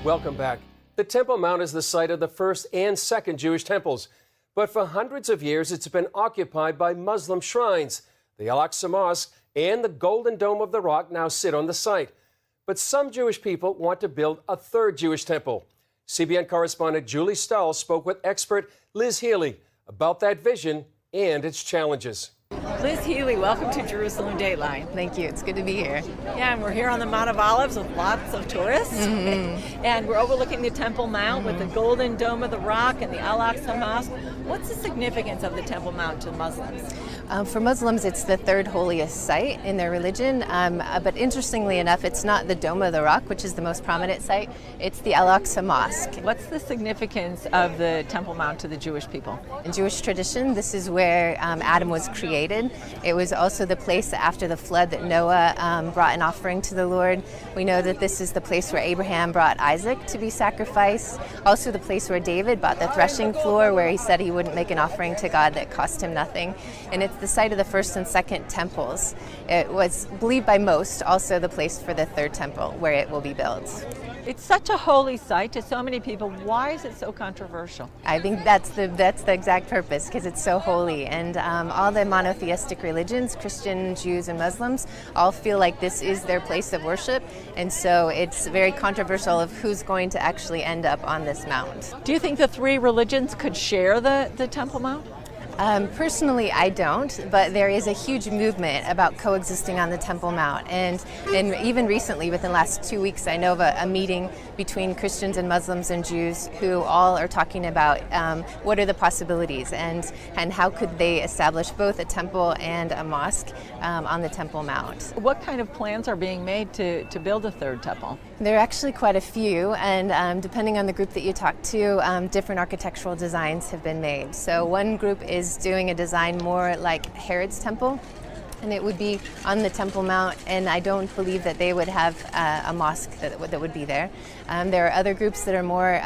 Welcome back. The Temple Mount is the site of the first and second Jewish temples. But for hundreds of years, it's been occupied by Muslim shrines. The Al-Aqsa Mosque and the Golden Dome of the Rock now sit on the site. But some Jewish people want to build a third Jewish temple. CBN correspondent Julie Stahl spoke with expert Liz Healy about that vision and its challenges. Liz Healy, welcome to Jerusalem Dateline. Thank you. It's good to be here. Yeah, and we're here on the Mount of Olives with lots of tourists. And we're overlooking the Temple Mount with the Golden Dome of the Rock and the Al-Aqsa Mosque. What's the significance of the Temple Mount to Muslims? For Muslims, it's the third holiest site in their religion. But interestingly enough, it's not the Dome of the Rock, which is the most prominent site. It's the Al-Aqsa Mosque. What's the significance of the Temple Mount to the Jewish people? In Jewish tradition, this is where Adam was created. It was also the place after the flood that Noah brought an offering to the Lord. We know that this is the place where Abraham brought Isaac to be sacrificed. Also the place where David bought the threshing floor, where he said he wouldn't make an offering to God that cost him nothing. And it's the site of the first and second temples. It was believed by most also the place for the third temple, where it will be built. It's such a holy site to so many people. Why is it so controversial? I think that's the exact purpose, because it's so holy. And all the monotheistic religions, Christian, Jews, and Muslims, all feel like this is their place of worship. And so it's very controversial of who's going to actually end up on this mount. Do you think the three religions could share the Temple Mount? Personally, I don't, but there is a huge movement about coexisting on the Temple Mount. And even recently, within the last 2 weeks, I know of a meeting between Christians and Muslims and Jews who all are talking about what are the possibilities and how could they establish both a temple and a mosque on the Temple Mount. What kind of plans are being made to build a third temple? There are actually quite a few, and depending on the group that you talk to, different architectural designs have been made. So one group is doing a design more like Herod's temple, and it would be on the Temple Mount, and I don't believe that they would have a mosque that would be there. There are other groups that are more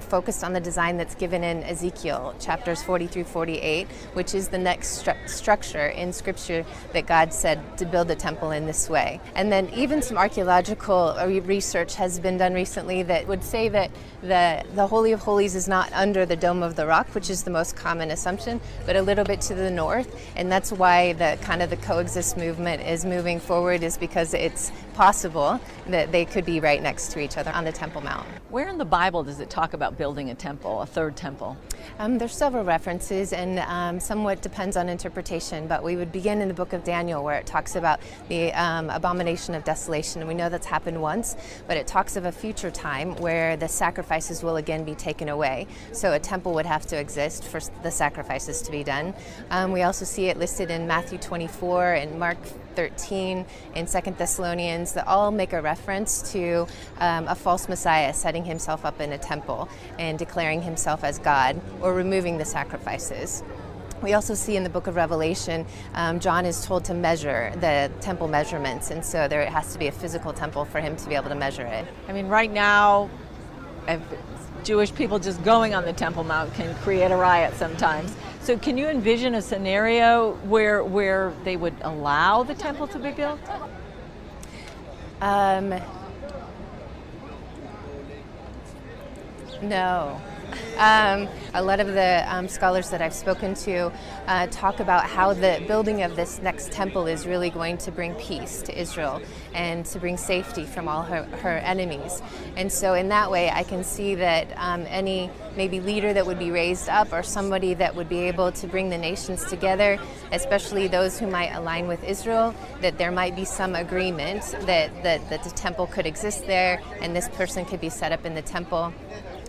focused on the design that's given in Ezekiel, chapters 40 through 48, which is the next structure in Scripture that God said to build a temple in this way. And then even some archaeological research has been done recently that would say that the Holy of Holies is not under the Dome of the Rock, which is the most common assumption, but a little bit to the north, and that's why the coexist movement is moving forward, is because it's possible that they could be right next to each other on the Temple Mount. Where in the Bible does it talk about building a temple, a third temple? There's several references, and somewhat depends on interpretation, but we would begin in the book of Daniel, where it talks about the abomination of desolation. And we know that's happened once, but it talks of a future time where the sacrifices will again be taken away. So a temple would have to exist for the sacrifices to be done. We also see it listed in Matthew 24 and Mark 13 and 2 Thessalonians that all make a reference to a false Messiah setting himself up in a temple and declaring himself as God, or removing the sacrifices. We also see in the book of Revelation, John is told to measure the temple measurements, and so there has to be a physical temple for him to be able to measure it. I mean, right now, Jewish people just going on the Temple Mount can create a riot sometimes. So can you envision a scenario where they would allow the temple to be built? No. A lot of the scholars that I've spoken to talk about how the building of this next temple is really going to bring peace to Israel and to bring safety from all her enemies. And so in that way, I can see that any maybe leader that would be raised up, or somebody that would be able to bring the nations together, especially those who might align with Israel, that there might be some agreement that the temple could exist there and this person could be set up in the temple.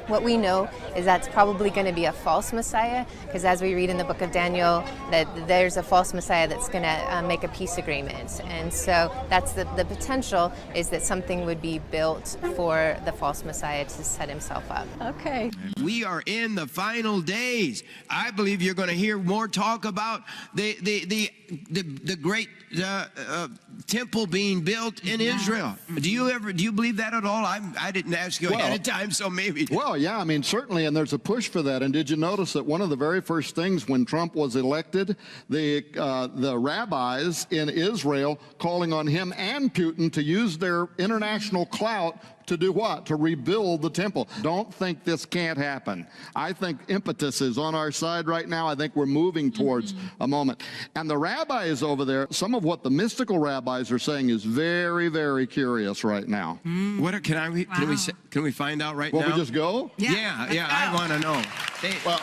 What we know is that's probably going to be a false Messiah, because as we read in the book of Daniel, that there's a false Messiah that's going to make a peace agreement. And so that's the potential, is that something would be built for the false Messiah to set himself up. Okay. We are in the final days. I believe you're going to hear more talk about the great temple being built in Israel. Do you believe that at all? I didn't ask you ahead of time, so maybe. Well, yeah, I mean, certainly, and there's a push for that. And did you notice that one of the very first things when Trump was elected, the rabbis in Israel calling on him and Putin to use their international clout to do what? To rebuild the temple. Don't think this can't happen. I think impetus is on our side right now. I think we're moving towards a moment. And the rabbis over there, some of what the mystical rabbis are saying is very, very curious right now. What can we find out right now? Will we just go? Yeah, I want to know.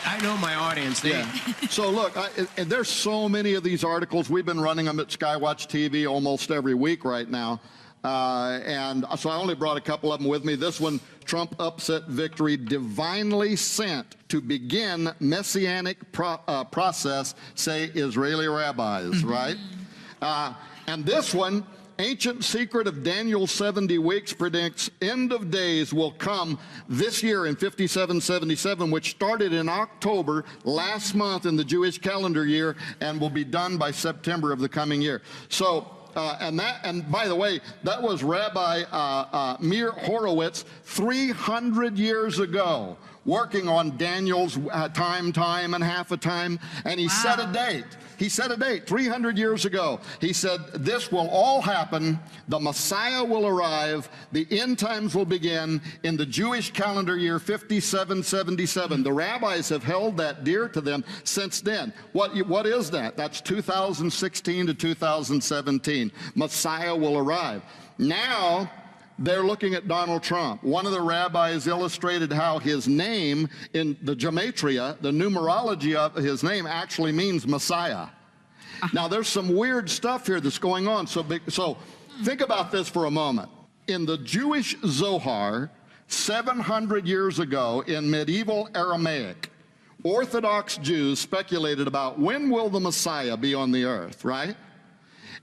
I know my audience. So look, there's so many of these articles. We've been running them at Skywatch TV almost every week right now. And so I only brought a couple of them with me. This one, Trump upset victory divinely sent to begin messianic process, say Israeli rabbis, right? And this one, ancient secret of Daniel's 70 weeks predicts end of days will come this year in 5777, which started in October last month in the Jewish calendar year and will be done by September of the coming year. So, and by the way, that was Rabbi Meir Horowitz 300 years ago, working on Daniel's time and half a time, and he set a date. He set a date 300 years ago. He said, this will all happen. The Messiah will arrive. The end times will begin in the Jewish calendar year 5777. The rabbis have held that dear to them since then. What is that? That's 2016 to 2017. Messiah will arrive. Now, they're looking at Donald Trump. One of the rabbis illustrated how his name in the gematria, the numerology of his name, actually means Messiah. Now, there's some weird stuff here that's going on. So think about this for a moment. In the Jewish Zohar, 700 years ago in medieval Aramaic, Orthodox Jews speculated about when will the Messiah be on the earth, right?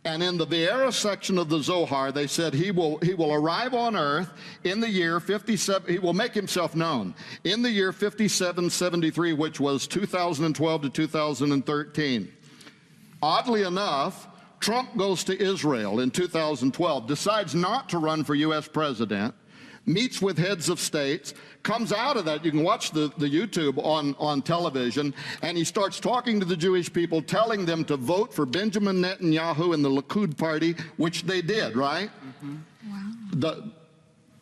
And in the Vieira section of the Zohar, they said he will arrive on earth in the year 57, he will make himself known in the year 5773, which was 2012 to 2013. Oddly enough, Trump goes to Israel in 2012, decides not to run for U.S. president, meets with heads of states, comes out of that, you can watch the YouTube on television, and he starts talking to the Jewish people, telling them to vote for Benjamin Netanyahu and the Likud party, which they did, right? Wow.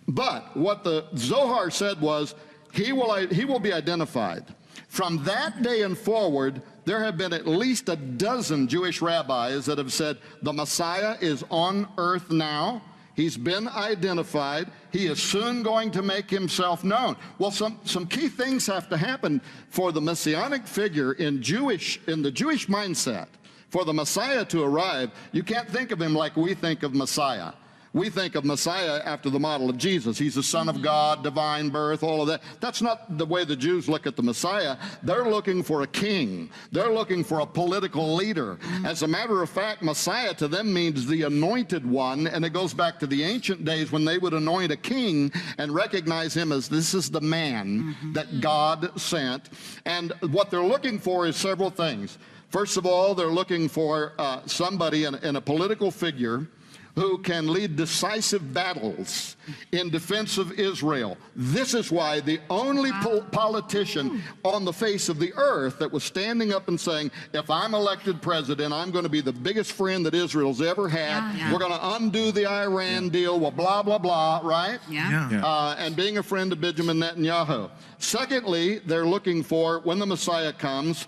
But what the Zohar said was, he will be identified. From that day and forward, there have been at least a dozen Jewish rabbis that have said, the Messiah is on earth now. He's been identified. He is soon going to make himself known. Well, some key things have to happen for the messianic figure in the Jewish mindset. For the Messiah to arrive, you can't think of him like we think of Messiah. We think of Messiah after the model of Jesus. He's the Son of God, divine birth, all of that. That's not the way the Jews look at the Messiah. They're looking for a king. They're looking for a political leader. As a matter of fact, Messiah to them means the anointed one, and it goes back to the ancient days when they would anoint a king and recognize him as this is the man that God sent. And what they're looking for is several things. First of all, they're looking for somebody in a political figure who can lead decisive battles in defense of Israel. This is why the only politician on the face of the earth that was standing up and saying, if I'm elected president, I'm going to be the biggest friend that Israel's ever had. We're going to undo the Iran deal, well, blah, blah, blah, right? And being a friend of Benjamin Netanyahu. Secondly, they're looking for, when the Messiah comes,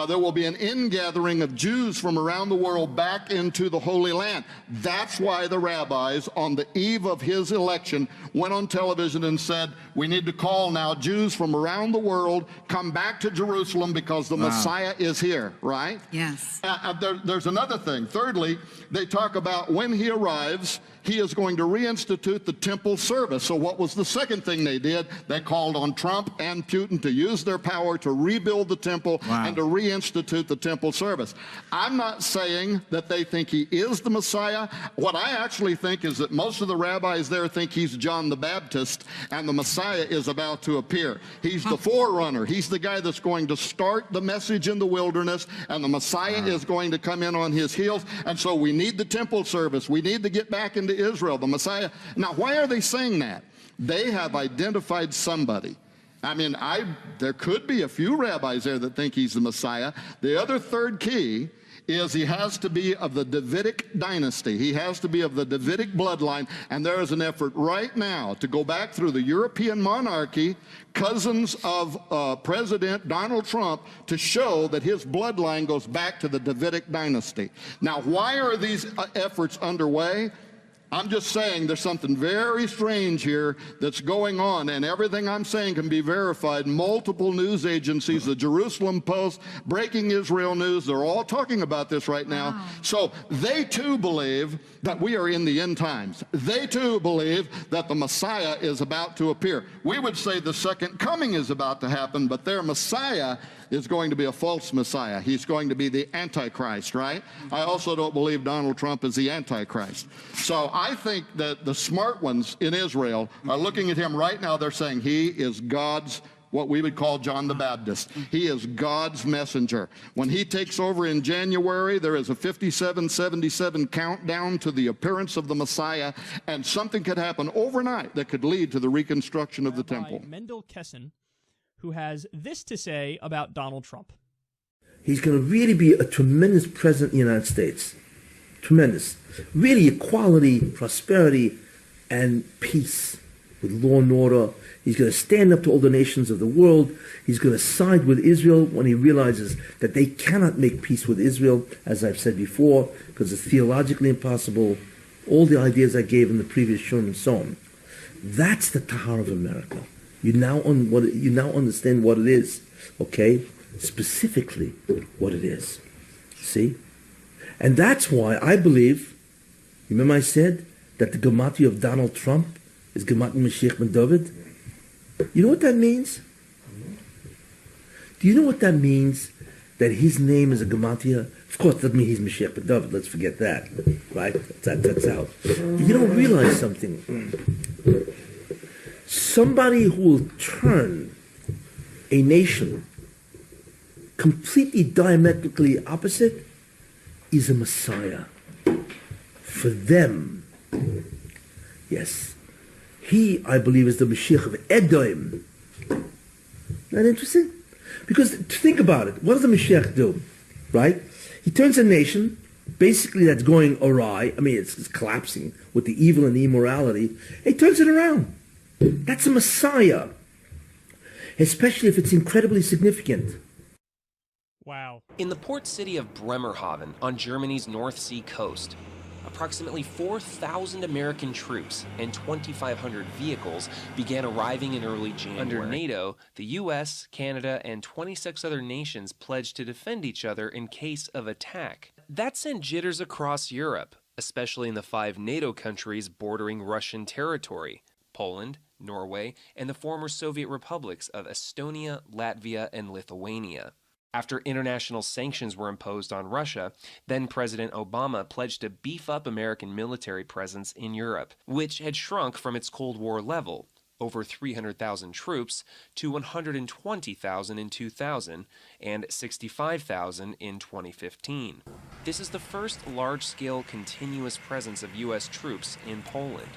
there will be an ingathering of Jews from around the world back into the Holy Land. That's why the rabbis, on the eve of his election, went on television and said, we need to call now Jews from around the world, come back to Jerusalem because the Messiah is here, right? Yes. There's another thing. Thirdly, they talk about when he arrives, he is going to reinstitute the temple service. So what was the second thing they did? They called on Trump and Putin to use their power to rebuild the temple and to reinstitute the temple service. I'm not saying that they think he is the Messiah. What I actually think is that most of the rabbis there think he's John the Baptist and the Messiah is about to appear. He's the forerunner. He's the guy that's going to start the message in the wilderness, and the Messiah is going to come in on his heels. And so we need the temple service. We need to get back into Israel, the Messiah. Now, why are they saying that? They have identified somebody. I mean, there could be a few rabbis there that think he's the Messiah. The other third key is he has to be of the Davidic dynasty. He has to be of the Davidic bloodline, and there is an effort right now to go back through the European monarchy, cousins of President Donald Trump, to show that his bloodline goes back to the Davidic dynasty. Now, why are these efforts underway? I'm just saying there's something very strange here that's going on, and everything I'm saying can be verified. Multiple news agencies, the Jerusalem Post, Breaking Israel News, they're all talking about this right now. Wow. So they too believe that we are in the end times. They too believe that the Messiah is about to appear. We would say the second coming is about to happen, but their Messiah is going to be a false Messiah. He's going to be the Antichrist, right? I also don't believe Donald Trump is the Antichrist. So I think that the smart ones in Israel are looking at him right now. They're saying he is God's, what we would call John the Baptist. He is God's messenger. When he takes over in January, there is a 5777 countdown to the appearance of the Messiah, and something could happen overnight that could lead to the reconstruction of the temple. Mendel Kesson, who has this to say about Donald Trump. He's going to really be a tremendous president in the United States. Tremendous. Really equality, prosperity, and peace with law and order. He's going to stand up to all the nations of the world. He's going to side with Israel when he realizes that they cannot make peace with Israel, as I've said before, because it's theologically impossible. All the ideas I gave in the previous show and so on. That's the Tahar of America. You now understand what it is, okay? Specifically what it is. See? And that's why I believe, remember I said that the gematria of Donald Trump is gematria Mashiach ben David? You know what that means? Do you know what that means? That his name is a gematria? Of course, that doesn't mean he's Mashiach ben David. Let's forget that, right? That's out. You don't realize something. Somebody who will turn a nation completely diametrically opposite is a Messiah. For them, yes. He, I believe, is the Mashiach of Edom. Isn't that interesting? Because think about it. What does the Mashiach do? Right? He turns a nation, basically that's going awry. I mean, it's collapsing with the evil and the immorality. He turns it around. That's a Messiah, especially if it's incredibly significant. Wow. In the port city of Bremerhaven on Germany's North Sea coast, approximately 4,000 American troops and 2,500 vehicles began arriving in early January. Under NATO, the U.S., Canada, and 26 other nations pledged to defend each other in case of attack. That sent jitters across Europe, especially in the 5 NATO countries bordering Russian territory: Poland, Norway, and the former Soviet republics of Estonia, Latvia, and Lithuania. After international sanctions were imposed on Russia, then President Obama pledged to beef up American military presence in Europe, which had shrunk from its Cold War level, over 300,000 troops, to 120,000 in 2000 and 65,000 in 2015. This is the first large-scale continuous presence of U.S. troops in Poland.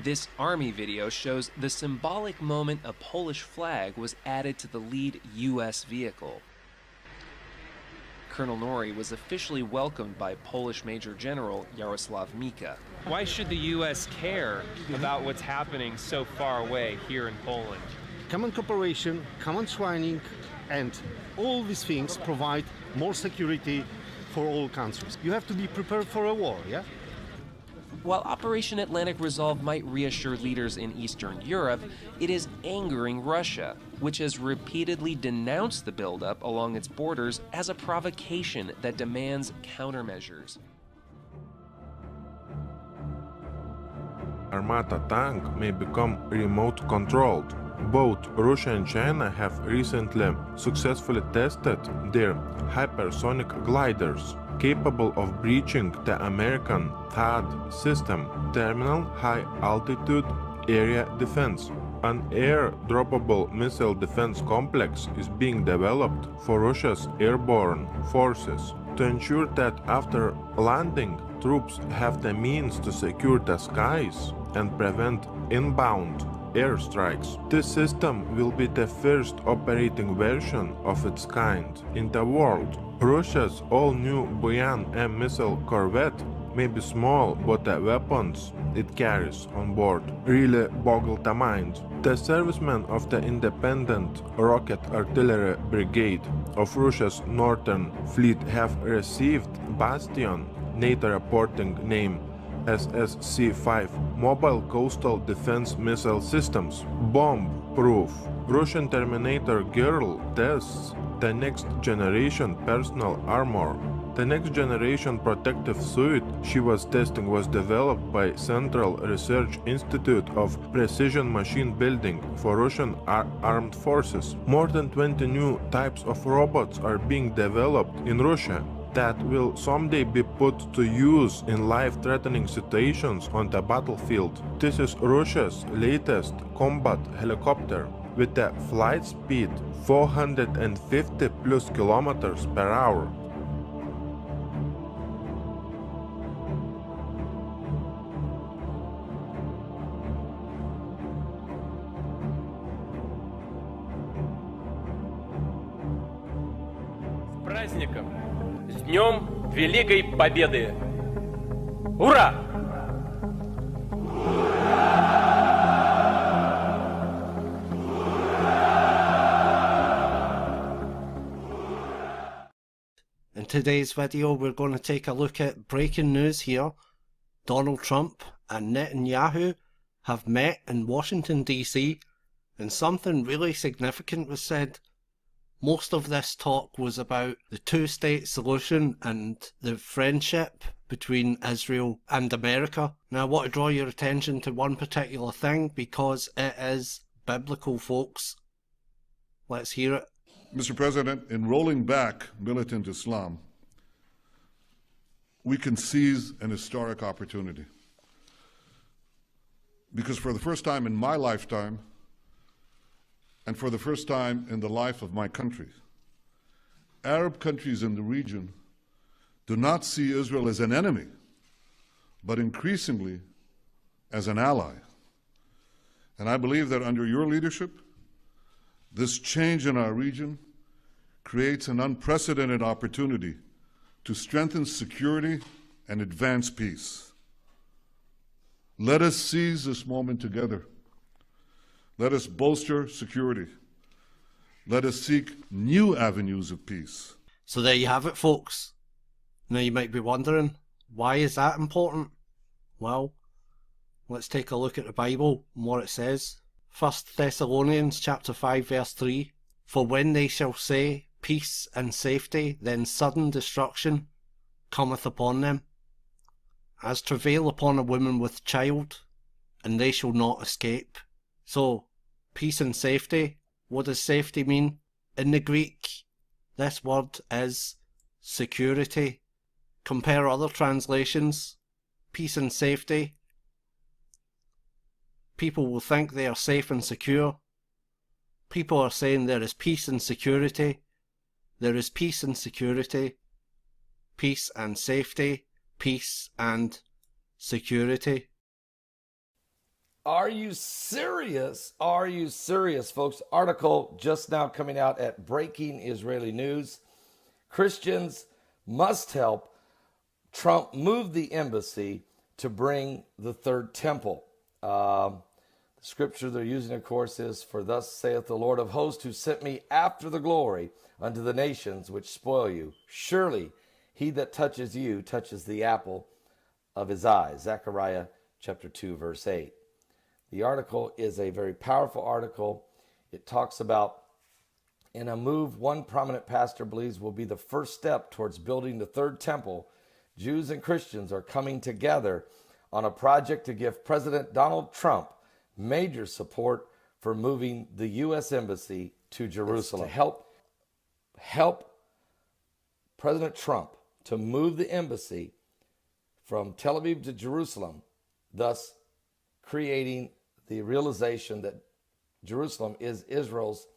This army video shows the symbolic moment a Polish flag was added to the lead U.S. vehicle. Colonel Nori was officially welcomed by Polish Major General Jarosław Mika. Why should the U.S. care about what's happening so far away here in Poland? Common cooperation, common training, and all these things provide more security for all countries. You have to be prepared for a war, yeah? While Operation Atlantic Resolve might reassure leaders in Eastern Europe, it is angering Russia, which has repeatedly denounced the buildup along its borders as a provocation that demands countermeasures. Armata tank may become remote controlled. Both Russia and China have recently successfully tested their hypersonic gliders, capable of breaching the American THAAD system, Terminal High Altitude Area Defense. An air-droppable missile defense complex is being developed for Russia's airborne forces to ensure that after landing, troops have the means to secure the skies and prevent inbound airstrikes. This system will be the first operating version of its kind in the world. Russia's all-new Buyan M missile corvette may be small, but the weapons it carries on board really boggle the mind. The servicemen of the Independent Rocket Artillery Brigade of Russia's Northern Fleet have received Bastion, NATO reporting name SSC-5, mobile coastal defense missile systems, bomb-proof. Russian Terminator girl tests the next generation personal armor. The next generation protective suit she was testing was developed by Central Research Institute of Precision Machine Building for Russian armed forces. More than 20 new types of robots are being developed in Russia that will someday be put to use in life-threatening situations on the battlefield. This is Russia's latest combat helicopter with a flight speed 450 plus kilometers per hour. С праздником! С Днем Великой Победы! Ура! In today's video, we're going to take a look at breaking news here. Donald Trump and Netanyahu have met in Washington, D.C., and something really significant was said. Most of this talk was about the two-state solution and the friendship between Israel and America. Now I want to draw your attention to one particular thing because it is biblical, folks. Let's hear it. Mr. President, in rolling back militant Islam, we can seize an historic opportunity. Because for the first time in my lifetime, and for the first time in the life of my country, Arab countries in the region do not see Israel as an enemy, but increasingly as an ally. And I believe that under your leadership, this change in our region creates an unprecedented opportunity to strengthen security and advance peace. Let us seize this moment together. Let us bolster security. Let us seek new avenues of peace. So there you have it, folks. Now you might be wondering, why is that important? Well, let's take a look at the Bible and what it says. 1 Thessalonians chapter 5 verse 3. For when they shall say peace and safety, then sudden destruction cometh upon them, as travail upon a woman with child, and they shall not escape. So, peace and safety, what does safety mean? In the Greek, this word is security. Compare other translations. Peace and safety. People will think they are safe and secure. People are saying there is peace and security. There is peace and security. Peace and safety. Peace and security. Are you serious? Are you serious, folks? Article just now coming out at Breaking Israeli News. Christians must help Trump move the embassy to bring the third temple. The scripture they're using, of course, is, for thus saith the Lord of hosts, who sent me after the glory unto the nations which spoil you. Surely he that touches you touches the apple of his eye. Zechariah chapter 2, verse 8. The article is a very powerful article. It talks about, in a move one prominent pastor believes will be the first step towards building the third temple, Jews and Christians are coming together on a project to give President Donald Trump major support for moving the U.S. Embassy to Jerusalem. To help President Trump to move the embassy from Tel Aviv to Jerusalem, thus creating the realization that Jerusalem is Israel's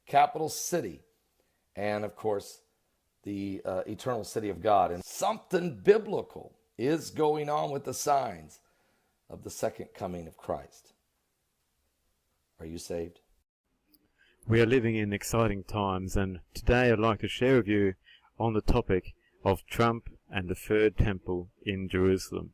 capital city and, of course, the eternal city of God. And something biblical is going on with the signs of the second coming of Christ. Are you saved? We are living in exciting times, and today I'd like to share with you on the topic of Trump and the Third Temple in Jerusalem.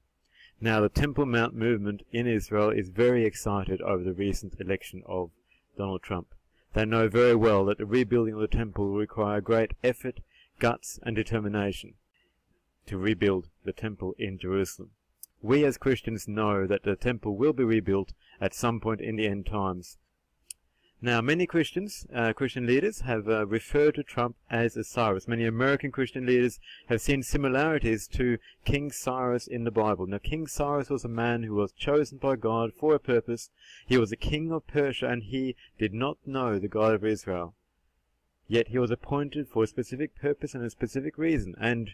Now, the Temple Mount movement in Israel is very excited over the recent election of Donald Trump. They know very well that the rebuilding of the temple will require great effort, guts, and determination to rebuild the temple in Jerusalem. We as Christians know that the temple will be rebuilt at some point in the end times. Now, many Christian leaders have referred to Trump as a Cyrus. Many American Christian leaders have seen similarities to King Cyrus in the Bible. Now, King Cyrus was a man who was chosen by God for a purpose. He was a king of Persia, and he did not know the God of Israel. Yet he was appointed for a specific purpose and a specific reason. And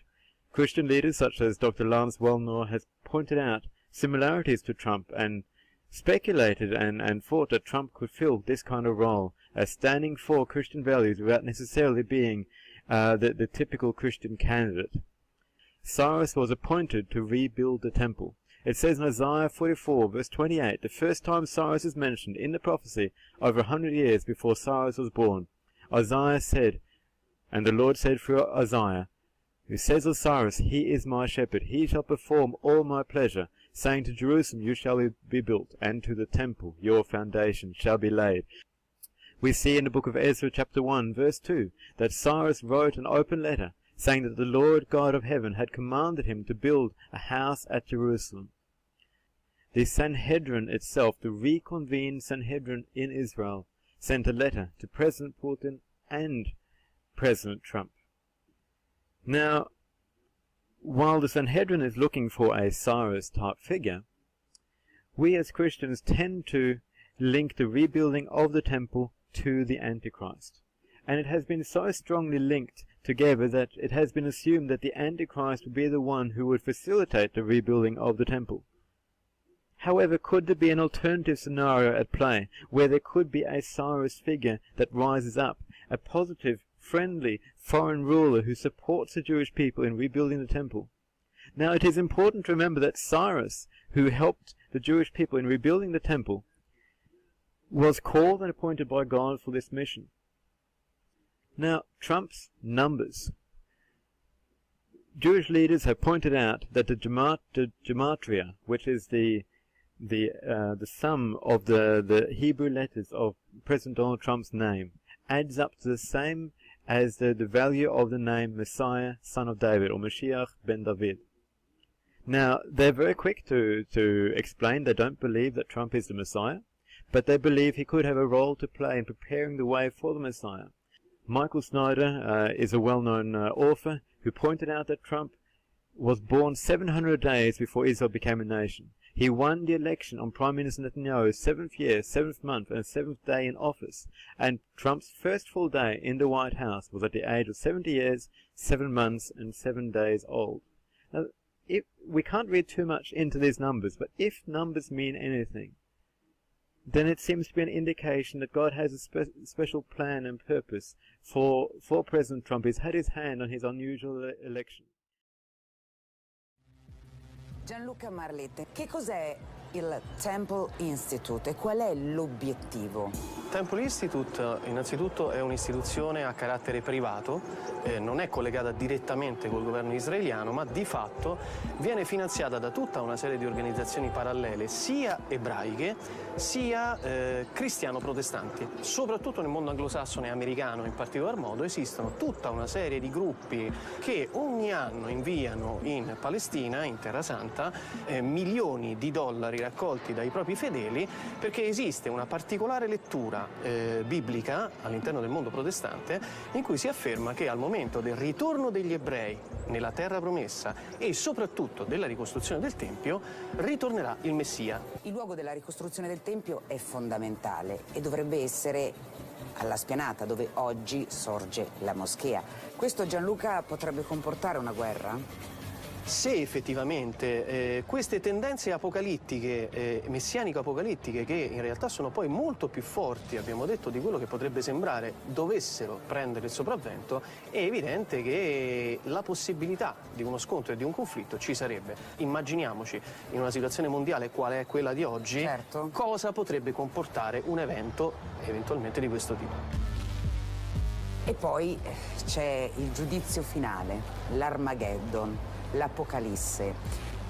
Christian leaders such as Dr. Lance Wallnau has pointed out similarities to Trump and speculated and thought that Trump could fill this kind of role as standing for Christian values without necessarily being the typical Christian candidate. Cyrus was appointed to rebuild the temple. It says in Isaiah 44 verse 28, the first time Cyrus is mentioned in the prophecy over 100 years before Cyrus was born, Isaiah said, and the Lord said through Isaiah, who says of Cyrus, he is my shepherd, he shall perform all my pleasure, saying to Jerusalem, you shall be built, and to the temple, your foundation shall be laid. We see in the book of Ezra chapter 1 verse 2 that Cyrus wrote an open letter saying that the Lord God of heaven had commanded him to build a house at Jerusalem. The Sanhedrin itself, the reconvened Sanhedrin in Israel, sent a letter to President Putin and President Trump. Now, while the Sanhedrin is looking for a Cyrus-type figure, we as Christians tend to link the rebuilding of the temple to the Antichrist. And it has been so strongly linked together that it has been assumed that the Antichrist would be the one who would facilitate the rebuilding of the temple. However, could there be an alternative scenario at play, where there could be a Cyrus figure that rises up, a positive, friendly foreign ruler who supports the Jewish people in rebuilding the temple? Now, it is important to remember that Cyrus, who helped the Jewish people in rebuilding the temple, was called and appointed by God for this mission. Now, Trump's numbers. Jewish leaders have pointed out that the gematria, which is the sum of the Hebrew letters of President Donald Trump's name, adds up to the same as the value of the name Messiah, son of David, or Mashiach ben David. Now, they're very quick to explain they don't believe that Trump is the Messiah, but they believe he could have a role to play in preparing the way for the Messiah. Michael Snyder is a well-known author who pointed out that Trump was born 700 days before Israel became a nation. He won the election on Prime Minister Netanyahu's 7th year, 7th month, and 7th day in office. And Trump's first full day in the White House was at the age of 70 years, 7 months, and 7 days old. Now, we can't read too much into these numbers, but if numbers mean anything, then it seems to be an indication that God has a special plan and purpose for President Trump. He's had his hand on his unusual election. Gianluca Marlette, che cos'è il Temple Institute e qual è l'obiettivo? Temple Institute innanzitutto è un'istituzione a carattere privato, non è collegata direttamente col governo israeliano, ma di fatto viene finanziata da tutta una serie di organizzazioni parallele, sia ebraiche sia cristiano-protestanti. Soprattutto nel mondo anglosassone e americano in particolar modo esistono tutta una serie di gruppi che ogni anno inviano in Palestina, in Terra Santa, milioni di dollari raccolti dai propri fedeli, perché esiste una particolare lettura biblica all'interno del mondo protestante in cui si afferma che al momento del ritorno degli ebrei nella terra promessa e soprattutto della ricostruzione del Tempio ritornerà il Messia. Il luogo della ricostruzione del Tempio è fondamentale e dovrebbe essere alla Spianata, dove oggi sorge la moschea. Questo, Gianluca, potrebbe comportare una guerra? Se effettivamente queste tendenze apocalittiche, messianico-apocalittiche, che in realtà sono poi molto più forti, abbiamo detto, di quello che potrebbe sembrare, dovessero prendere il sopravvento, è evidente che la possibilità di uno scontro e di un conflitto ci sarebbe. Immaginiamoci in una situazione mondiale quale è quella di oggi, certo, cosa potrebbe comportare un evento eventualmente di questo tipo. E poi c'è il giudizio finale, l'Armageddon, l'Apocalisse.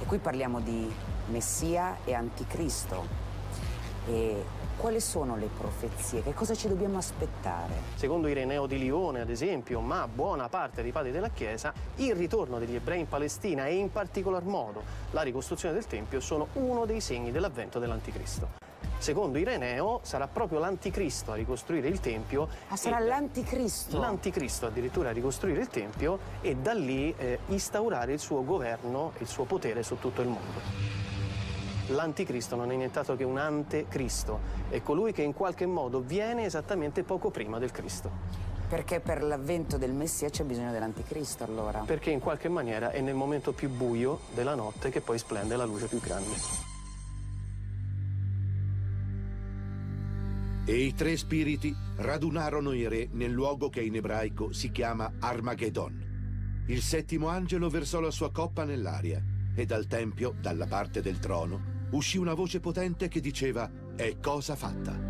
E qui parliamo di Messia e Anticristo. E quali sono le profezie? Che cosa ci dobbiamo aspettare? Secondo Ireneo di Lione, ad esempio, ma buona parte dei padri della Chiesa, il ritorno degli ebrei in Palestina e in particolar modo la ricostruzione del Tempio sono uno dei segni dell'avvento dell'Anticristo. Secondo Ireneo sarà proprio l'Anticristo a ricostruire il Tempio. Ah, sarà l'Anticristo? L'Anticristo addirittura a ricostruire il Tempio e da lì instaurare il suo governo e il suo potere su tutto il mondo. L'Anticristo non è nient'altro che un antecristo, è colui che in qualche modo viene esattamente poco prima del Cristo. Perché per l'avvento del Messia c'è bisogno dell'Anticristo, allora? Perché in qualche maniera è nel momento più buio della notte che poi splende la luce più grande. E i tre spiriti radunarono i re nel luogo che in ebraico si chiama Armageddon. Il settimo angelo versò la sua coppa nell'aria e dal tempio, dalla parte del trono, uscì una voce potente che diceva: «È cosa fatta».